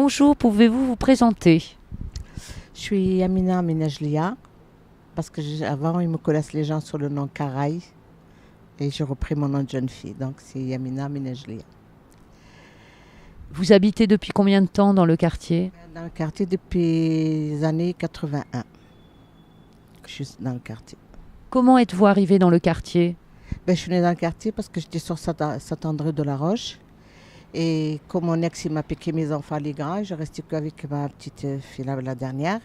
Bonjour, pouvez-vous vous présenter? Je suis Amina Minajlia, parce que avant ils me connaissent les gens sur le nom Karaï, et j'ai repris mon nom de jeune fille, donc c'est Amina Minajlia. Vous habitez depuis combien de temps dans le quartier? Dans le quartier depuis les années 81, je suis dans le quartier. Comment êtes-vous arrivé dans le quartier? Je suis née dans le quartier parce que j'étais sur Saint-André-de-la-Roche. Et comme mon ex il m'a piqué mes enfants les grands, je restais qu'avec ma petite fille la dernière.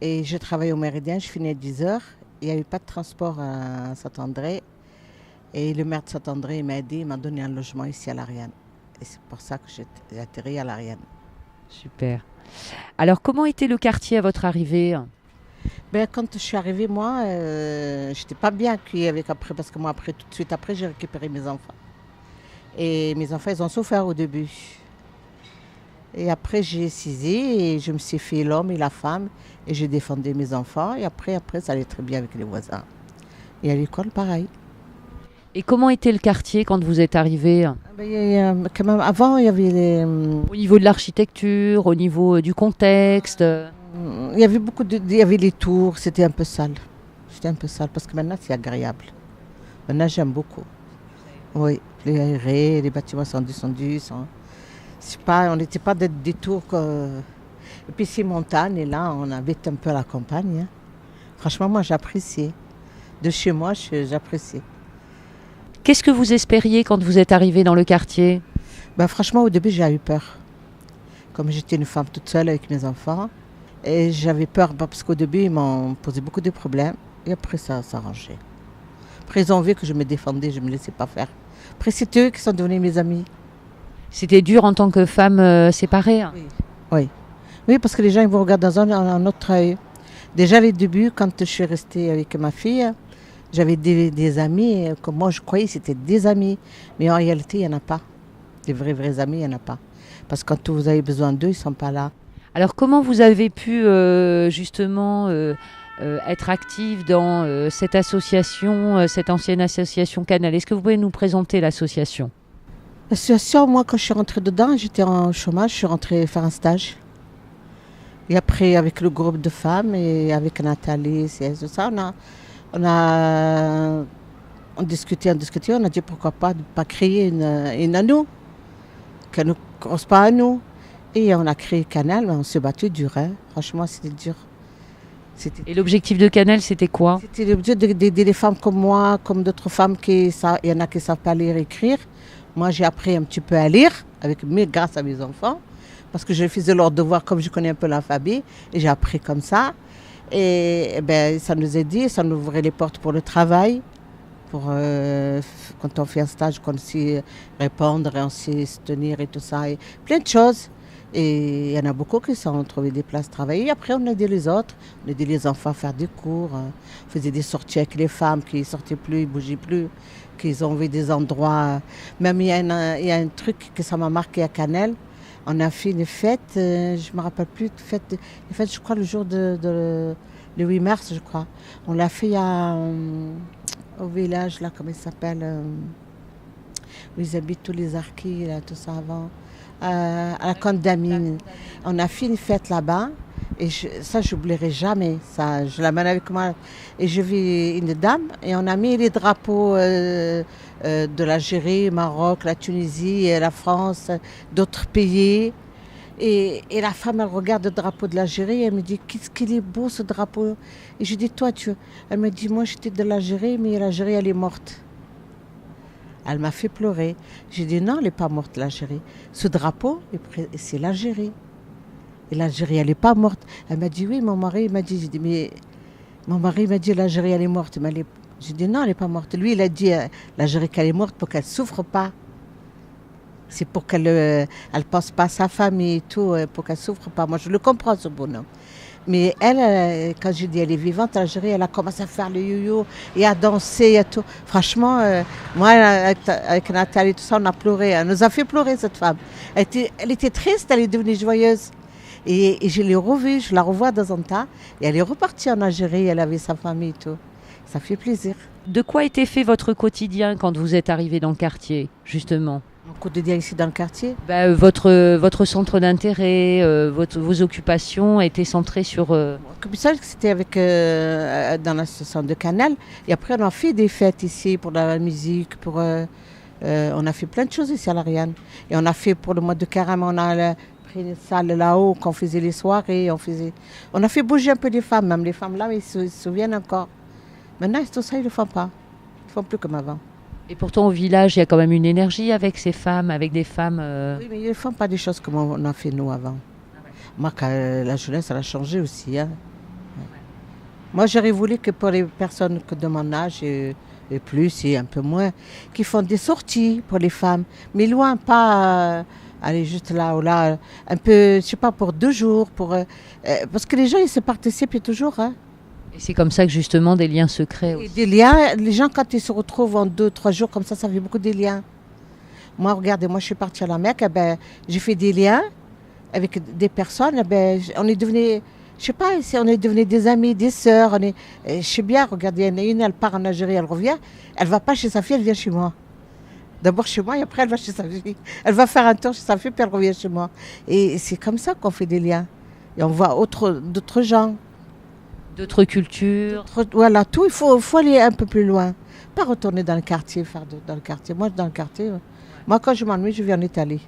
Et je travaillais au Méridien, je finis à 10h. Il n'y avait pas de transport à Saint-André. Et le maire de Saint-André m'a aidé, il m'a donné un logement ici à l'Ariane. Et c'est pour ça que j'ai atterri à l'Ariane. Super. Alors, comment était le quartier à votre arrivée? Quand je suis arrivée, moi, je n'étais pas bien accueillie après, parce que moi, tout de suite après, j'ai récupéré mes enfants. Et mes enfants, ils ont souffert au début. Et après, j'ai cisé et je me suis fait l'homme et la femme. Et j'ai défendu mes enfants. Et après, ça allait très bien avec les voisins. Et à l'école, pareil. Et comment était le quartier quand vous êtes arrivé? Quand même, avant, il y avait Au niveau de l'architecture, au niveau du contexte? il y avait il y avait les tours, c'était un peu sale. C'était un peu sale parce que maintenant, c'est agréable. Maintenant, j'aime beaucoup. Oui, les aérés, les bâtiments sont descendus. On n'était pas des tours. Et puis ces montagnes, et là, on habite un peu à la campagne. Hein. Franchement, moi, j'appréciais. De chez moi, j'appréciais. Qu'est-ce que vous espériez quand vous êtes arrivé dans le quartier? Franchement, au début, j'ai eu peur. Comme j'étais une femme toute seule avec mes enfants. Et j'avais peur parce qu'au début, ils m'ont posé beaucoup de problèmes. Et après, ça s'arrangeait. Après, ils ont vu que je me défendais, je ne me laissais pas faire. Après, c'est eux qui sont devenus mes amis. C'était dur en tant que femme séparée? Oui. Oui, parce que les gens ils vous regardent dans un autre œil. Déjà, les débuts, quand je suis restée avec ma fille, j'avais des amis, que moi je croyais que c'était des amis. Mais en réalité, il n'y en a pas. Des vrais amis, il n'y en a pas. Parce que quand vous avez besoin d'eux, ils ne sont pas là. Alors, comment vous avez pu justement être active dans cette association, cette ancienne association Canal? Est-ce que vous pouvez nous présenter l'association? L'association, moi, quand je suis rentrée dedans, j'étais en chômage, je suis rentrée faire un stage. Et après, avec le groupe de femmes et avec Nathalie, c'est tout ça, on discutait, on a dit pourquoi pas créer une à nous, qu'elle ne correspond pas à nous. Et on a créé Canal, mais on s'est battu dur, hein. Franchement, c'était dur. Et l'objectif de Canal, c'était quoi? C'était l'objectif d'aider les femmes comme moi, comme d'autres femmes il y en a qui ne savent pas lire et écrire. Moi, j'ai appris un petit peu à lire, grâce à mes enfants, parce que je faisais leurs devoirs comme je connais un peu l'alphabet, et j'ai appris comme ça. Et ça nous aidait, ça nous ouvrait les portes pour le travail, quand on fait un stage, qu'on sait répondre, et on sait se tenir et tout ça, et plein de choses. Et il y en a beaucoup qui ont trouvé des places de travail. Et après, on aidait les autres, on aidait les enfants à faire des cours, on faisait des sorties avec les femmes qui ne sortaient plus, ils ne bougeaient plus, qu'ils ont vu des endroits. Même il y a un truc que ça m'a marqué à Canel. On a fait une fête, je ne me rappelle plus, une fête, je crois, le jour le 8 mars, je crois. On l'a fait au village, là, comment il s'appelle, où ils habitent tous les arquis, là, tout ça avant. À la Condamine. On a fait une fête là-bas et ça j'oublierai jamais. Ça, je l'amène avec moi et je vis une dame et on a mis les drapeaux de l'Algérie, Maroc, la Tunisie, la France, d'autres pays. Et la femme elle regarde le drapeau de l'Algérie et elle me dit qu'est-ce qu'il est beau ce drapeau. Et je dis toi elle me dit moi j'étais de l'Algérie mais l'Algérie elle est morte. Elle m'a fait pleurer. J'ai dit non, elle n'est pas morte, l'Algérie. Ce drapeau, c'est l'Algérie. Et l'Algérie, elle n'est pas morte. Elle m'a dit oui, mon mari m'a dit. J'ai dit mais mon mari m'a dit l'Algérie, elle est morte. J'ai dit non, elle n'est pas morte. Lui, il a dit l'Algérie qu'elle est morte pour qu'elle ne souffre pas. C'est pour qu'elle ne pense pas à sa famille et tout, pour qu'elle ne souffre pas. Moi, je le comprends, ce bonhomme. Mais elle, quand je dis elle est vivante, l'Algérie, elle a commencé à faire le yo-yo et à danser et tout. Franchement, moi, avec Nathalie et tout ça, on a pleuré. Elle nous a fait pleurer, cette femme. Elle était triste, elle est devenue joyeuse. Et je l'ai revue, je la revois dans un temps. Et elle est repartie en Algérie, elle avait sa famille et tout. Ça fait plaisir. De quoi était fait votre quotidien quand vous êtes arrivé dans le quartier, justement? Mon quotidien ici dans le quartier. Votre centre d'intérêt, vos occupations étaient centrées sur... Comme ça, c'était avec dans l'association de Canal. Et après, on a fait des fêtes ici pour la musique, on a fait plein de choses ici à l'Ariane. Et on a fait pour le mois de carême, on a pris une salle là-haut, qu'on faisait les soirées. On a fait bouger un peu les femmes, même les femmes là, ils se souviennent encore. Maintenant, tout ça, ils ne le font pas. Ils ne font plus comme avant. Et pourtant, au village, il y a quand même une énergie avec ces femmes, avec des femmes... Oui, mais ils ne font pas des choses comme on a fait nous avant. Moi, la jeunesse, elle a changé aussi. Hein. Ouais. Moi, j'aurais voulu que pour les personnes de mon âge et plus et un peu moins, qui font des sorties pour les femmes, mais loin, pas aller juste là ou là, un peu, je sais pas, pour 2 jours, parce que les gens, ils se participent toujours. Hein. Et c'est comme ça que justement des liens se créent aussi. Des liens, les gens quand ils se retrouvent en 2-3 jours comme ça fait beaucoup de liens. Moi, regardez, moi je suis partie à la Mecque, j'ai fait des liens avec des personnes, on est devenus, je sais pas, on est devenus des amis, des sœurs. Je sais bien, regardez, il y en a une, elle part en Algérie, elle revient, elle va pas chez sa fille, elle vient chez moi. D'abord chez moi et après elle va chez sa fille. Elle va faire un tour chez sa fille puis elle revient chez moi. Et c'est comme ça qu'on fait des liens. Et on voit d'autres gens. D'autres cultures. Voilà, tout, il faut aller un peu plus loin. Pas retourner dans le quartier, dans le quartier. Moi, dans le quartier, moi, quand je m'ennuie, je vais en Italie.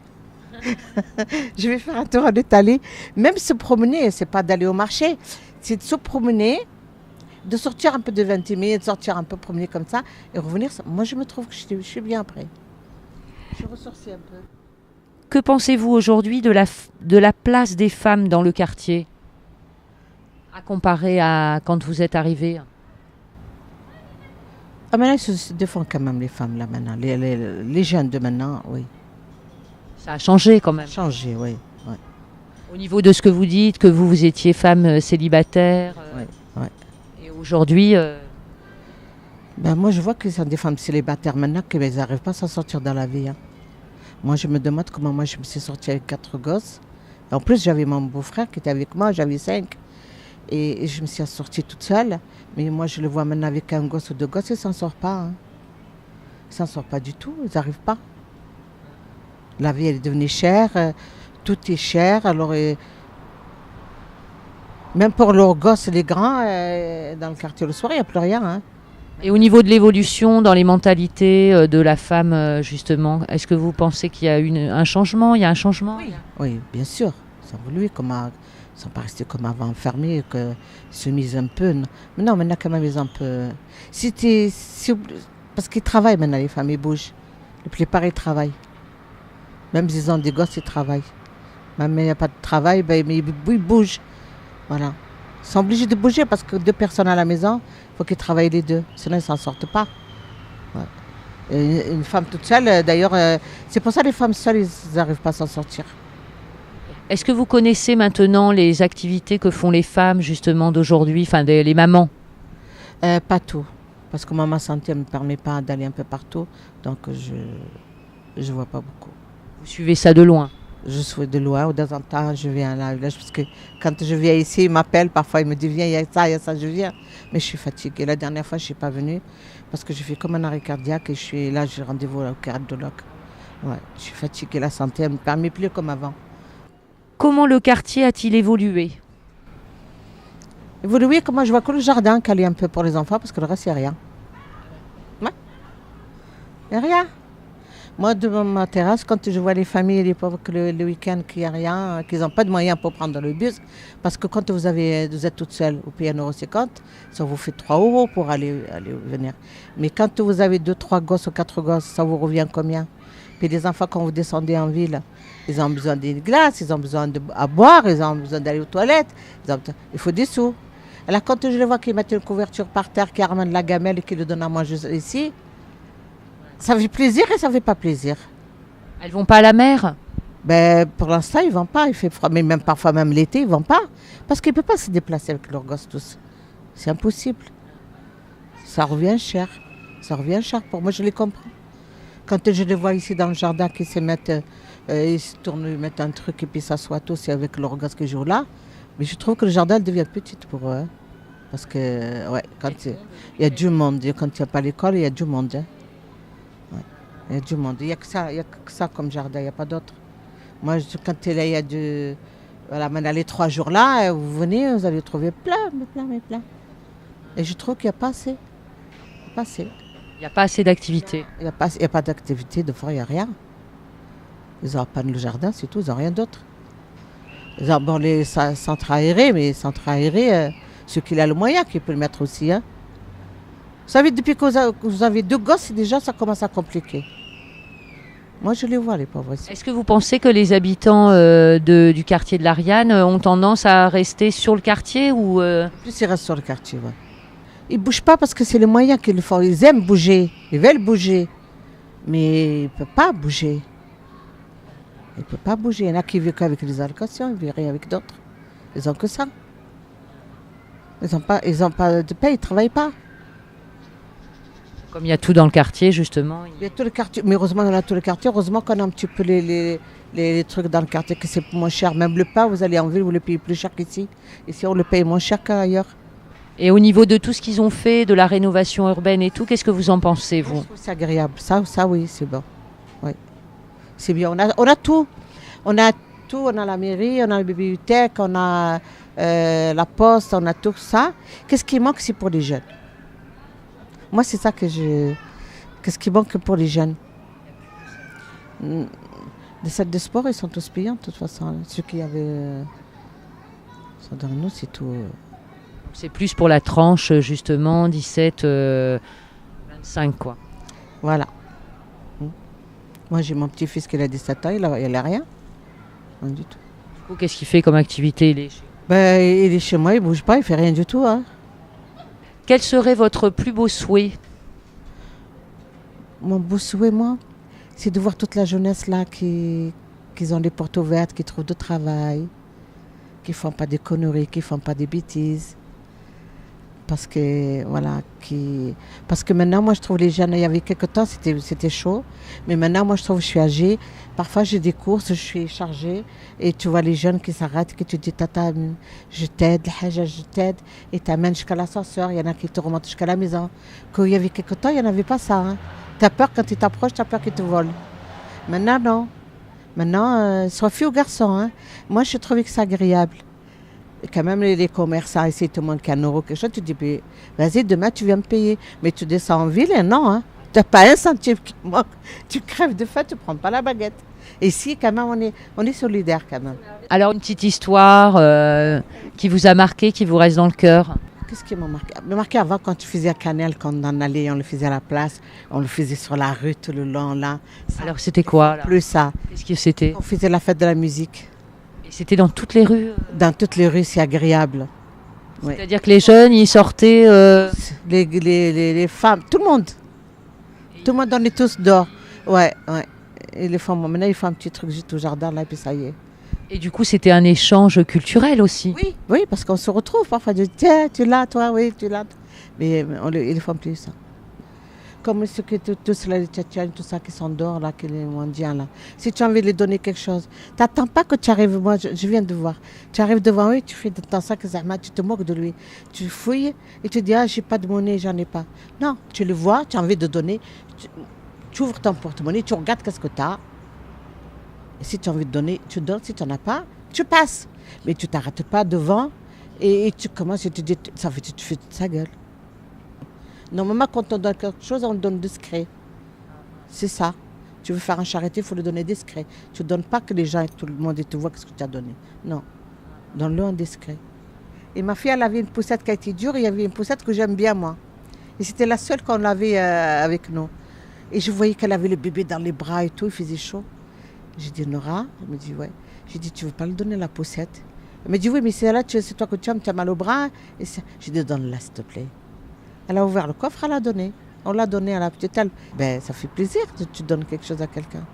Je vais faire un tour en Italie. Même se promener, c'est pas d'aller au marché, c'est de se promener, de sortir un peu de 20 minutes, de sortir un peu promener comme ça et revenir. Moi, je me trouve que je suis bien après. Je ressortis un peu. Que pensez-vous aujourd'hui de la place des femmes dans le quartier ? À comparer à quand vous êtes arrivé? Ah, maintenant, ils se défendent quand même, les femmes, là, maintenant. Les jeunes de maintenant, oui. Ça a changé quand même. Changé, oui. Ouais. Au niveau de ce que vous dites, que vous étiez femme célibataire. Oui. Et aujourd'hui... moi, je vois que sont des femmes célibataires maintenant, qu'elles n'arrivent pas à s'en sortir dans la vie. Hein. Moi, je me demande comment moi, je me suis sortie avec 4 gosses. Et en plus, j'avais mon beau-frère qui était avec moi, j'avais 5. Et je me suis sortie toute seule. Mais moi, je le vois maintenant avec un gosse ou 2 gosses, ils ne s'en sortent pas. Hein. Ils ne s'en sortent pas du tout, ils n'arrivent pas. La vie, elle est devenue chère, tout est cher. Alors, même pour leurs gosses, les grands, dans le quartier le soir, il n'y a plus rien. Hein. Et au niveau de l'évolution dans les mentalités de la femme, justement, est-ce que vous pensez qu'il y a un changement? Il y a un changement? Oui, bien sûr. Ça a évolué, ils sont pas restés comme avant enfermés, que se misent un peu. Non. Mais non, maintenant quand même ils ont un peu... Parce qu'ils travaillent maintenant, les femmes, ils bougent. La plupart, ils travaillent. Même s'ils ont des gosses, ils travaillent. Même s'il n'y a pas de travail, mais ils bougent. Voilà. Ils sont obligés de bouger parce que 2 personnes à la maison, il faut qu'ils travaillent les 2. Sinon, ils ne s'en sortent pas. Ouais. Et une femme toute seule, d'ailleurs, c'est pour ça que les femmes seules, ils n'arrivent pas à s'en sortir. Est-ce que vous connaissez maintenant les activités que font les femmes justement d'aujourd'hui, enfin les mamans? Pas tout, parce que ma santé ne me permet pas d'aller un peu partout, donc je vois pas beaucoup. Vous suivez ça de loin? Je suis de loin, ou de temps en temps je viens à la village, parce que quand je viens ici, ils m'appellent, parfois ils me disent viens, il y a ça, je viens. Mais je suis fatiguée. La dernière fois, je ne suis pas venue, parce que je fais comme un arrêt cardiaque et j'ai rendez-vous au cardiologue. Ouais, je suis fatiguée, la santé ne me permet plus comme avant. Comment le quartier a-t-il évolué? Évolué, comment je vois que le jardin calé un peu pour les enfants, parce que le reste, il n'y a rien. Ouais. Il n'y a rien. Moi, devant ma terrasse, quand je vois les familles, les pauvres, que le week-end, qu'il n'y a rien, qu'ils n'ont pas de moyens pour prendre le bus, parce que quand vous êtes toute seule, vous payez 1,50 €, ça vous fait 3 € pour aller venir. Mais quand vous avez 2-3 gosses ou 4 gosses, ça vous revient combien? Puis les enfants, quand vous descendez en ville, ils ont besoin d'une glace, ils ont besoin à boire, ils ont besoin d'aller aux toilettes. Il faut des sous. Alors quand je les vois qui mettent une couverture par terre, qui ramènent de la gamelle et qui le donnent à manger ici, ça fait plaisir et ça ne fait pas plaisir. Elles vont pas à la mer? Pour l'instant, ils ne vont pas. Il fait froid. Mais même parfois, même l'été, ils ne vont pas. Parce qu'ils ne peuvent pas se déplacer avec leurs gosses tous. C'est impossible. Ça revient cher. Ça revient cher pour moi, je les comprends. Quand je les vois ici dans le jardin qui se mettent, ils se tournent, ils mettent un truc et puis s'assoient tous avec leur gosse qui joue là. Mais je trouve que le jardin devient petit pour eux. Hein. Parce que, ouais, quand il y a du monde. Quand il n'y a pas l'école, il y a du monde. Hein. Ouais. Il y a du monde. Il n'y a que ça, il y a que ça comme jardin, il n'y a pas d'autre. Moi, quand il y a du... Voilà, maintenant les 3 jours là, vous venez, vous allez trouver plein, mais plein, mais plein. Et je trouve qu'il n'y a pas assez. Pas assez. Il n'y a pas assez d'activité. Il n'y a pas d'activité, de fois, il n'y a rien. Ils n'ont pas le jardin, c'est tout, ils n'ont rien d'autre. Ils ont bon, les centres aérés, mais centres aérés, ceux qui ont le moyen, qui peut le mettre aussi. Hein. Vous savez, depuis que vous avez 2 gosses, déjà, ça commence à compliquer. Moi, je les vois, les pauvres ici. Est-ce que vous pensez que les habitants du quartier de l'Ariane ont tendance à rester sur le quartier ou Plus ils restent sur le quartier, ouais. Ils ne bougent pas parce que c'est les moyens qu'ils le font. Ils aiment bouger, ils veulent bouger. Mais ils ne peuvent pas bouger. Ils ne peuvent pas bouger. Il y en a qui vivent qu'avec les allocations, ils ne vivent rien avec d'autres. Ils n'ont que ça. Ils n'ont pas de paie, ils ne travaillent pas. comme il y a tout dans le quartier justement Il y a tout le quartier, mais heureusement on a tout le quartier. Heureusement qu'on a un petit peu les trucs dans le quartier, que c'est moins cher. Même le pain, vous allez en ville, vous le payez plus cher qu'ici. Ici, on le paye moins cher qu'ailleurs. Et au niveau de tout ce qu'ils ont fait, de la rénovation urbaine et tout, qu'est-ce que vous en pensez, vous? C'est agréable. Ça oui, c'est bon. Oui. C'est bien. On a tout. On a tout. On a la mairie, on a la bibliothèque, on a la poste, on a tout ça. Qu'est-ce qui manque, c'est pour les jeunes. Moi, c'est ça que je... Qu'est-ce qui manque pour les jeunes? Les salles de sport, ils sont tous payants, de toute façon. Ceux qui avaient... sont dans nous, c'est tout... C'est plus pour la tranche, justement, 17, 25, quoi. Voilà. Moi, j'ai mon petit-fils qui a 17 ans, il a rien. Rien du tout. Du coup, qu'est-ce qu'il fait comme activité? Il est chez moi, il bouge pas, il fait rien du tout. Hein. Quel serait votre plus beau souhait? Mon beau souhait, moi, c'est de voir toute la jeunesse là qui ont les portes ouvertes, qui trouvent du travail, qui font pas des conneries, qui font pas des bêtises. Parce que, voilà, parce que maintenant, moi, je trouve les jeunes, il y avait quelques temps, c'était chaud. Mais maintenant, moi, je trouve que je suis âgée. Parfois, j'ai des courses, je suis chargée. Et tu vois les jeunes qui s'arrêtent, qui te disent, tata, je t'aide, je t'aide. Et t'amènes jusqu'à l'ascenseur. Il y en a qui te remontent jusqu'à la maison. Quand il y avait quelques temps, il n'y en avait pas ça. Hein. Tu as peur quand ils t'approchent, tu as peur qu'ils te volent. Maintenant, non. Maintenant, soit fille ou garçon. Hein. Moi, je trouvais que c'est agréable. Et quand même, les commerçants essaient de te montrer qu'un euro, quelque chose, tu dis, vas-y, demain, tu viens me payer. Mais tu descends en ville et non, hein. Tu n'as pas un centime qui manque. Tu crèves de faim, tu ne prends pas la baguette. Et ici, quand même, on est solidaires, quand même. Alors, une petite histoire qui vous a marqué, qui vous reste dans le cœur? Qu'est-ce qui m'a marqué? Il m'a marqué avant, quand tu faisais à Canel, quand on en allait, on le faisait à la place, on le faisait sur la rue tout le long, là. Ça, alors, c'était quoi, là? Plus ça. Qu'est-ce que c'était? On faisait la fête de la musique. Et c'était dans toutes les rues? Dans toutes les rues, c'est agréable. C'est-à-dire que les jeunes, ils sortaient... Les femmes, tout le monde. Tout le monde, on est tous dehors. Ouais. Et les femmes, maintenant, ils font un petit truc juste au jardin, là, et puis ça y est. Et du coup, c'était un échange culturel aussi? Oui, parce qu'on se retrouve parfois. Tiens, tu l'as, toi, oui, tu l'as. Mais ils font plus ça. Comme ceux qui tous là, les Tchétchènes, tout ça qui sont dehors, là, qui les Mondiens, là. Si tu as envie de les donner quelque chose, tu n'attends pas que tu arrives. Moi, je viens de voir. Tu arrives devant lui, tu fais de ton sac, tu te moques de lui. Tu fouilles et tu dis, ah, j'ai pas de monnaie, j'en ai pas. Non, tu le vois, tu as envie de donner. Tu ouvres ton porte-monnaie, tu regardes qu'est-ce que tu as. Et si tu as envie de donner, tu donnes. Si tu n'en as pas, tu passes. Mais tu ne t'arrêtes pas devant et tu commences et tu dis, ça fait, tu fais toute sa gueule. Normalement, quand on donne quelque chose, on le donne discret. C'est ça. Tu veux faire un charité, il faut le donner discret. Tu ne donnes pas que les gens et tout le monde te voient ce que tu as donné. Non. Donne-le en discret. Et ma fille, elle avait une poussette qui a été dure. Il y avait une poussette que j'aime bien, moi. Et c'était la seule qu'on avait avec nous. Et je voyais qu'elle avait le bébé dans les bras et tout. Il faisait chaud. J'ai dit, Nora, elle me dit, ouais. J'ai dit, tu ne veux pas lui donner la poussette? Elle me dit, oui, mais c'est là, c'est toi que tu as mal au bras. J'ai dit, donne-la, s'il te plaît. Elle a ouvert le coffre, elle a donné. On l'a donné à la petite. Ça fait plaisir que tu donnes quelque chose à quelqu'un.